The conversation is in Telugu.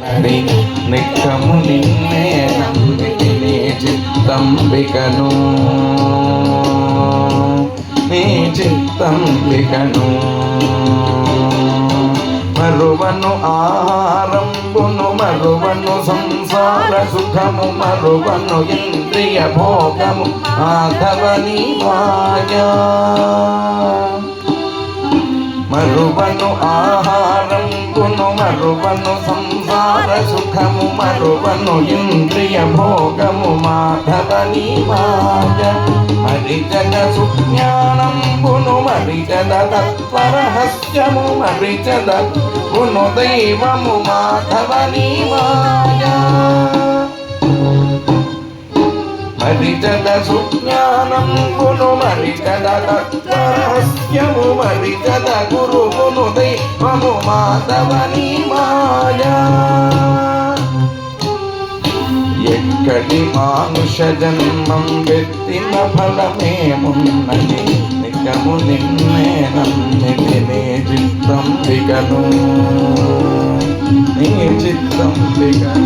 హరి నిక్కము నిన్నే నమ్మితి నీ చిత్తంబికను నీ చిత్తంబికను మరువను ఆహారంబును మరువను సంసార సుఖము మరువను ఇంద్రియ భోగము మాధవని మాయా మరువను ఆహారంబును మరువను సంసార సుఖము మరువను ఇంద్రియ భోగము మాధవని మాయ మరిజన సుజ్ఞానంబును మరిజన తత్వరహస్యము మరిజన గును దైవము మాధవని మాయా మరిజన సుజ్ఞానంబును మరిజన తత్వరహస్యము మరిజన గురువును దైవము మాధవని మాయా ఎక్కడి మానుష జన్మం వెత్తిన ఫలమేమున్నది నికము నిన్నే నమ్మితి నీ చిత్తంబికను నీ చిత్తంబికను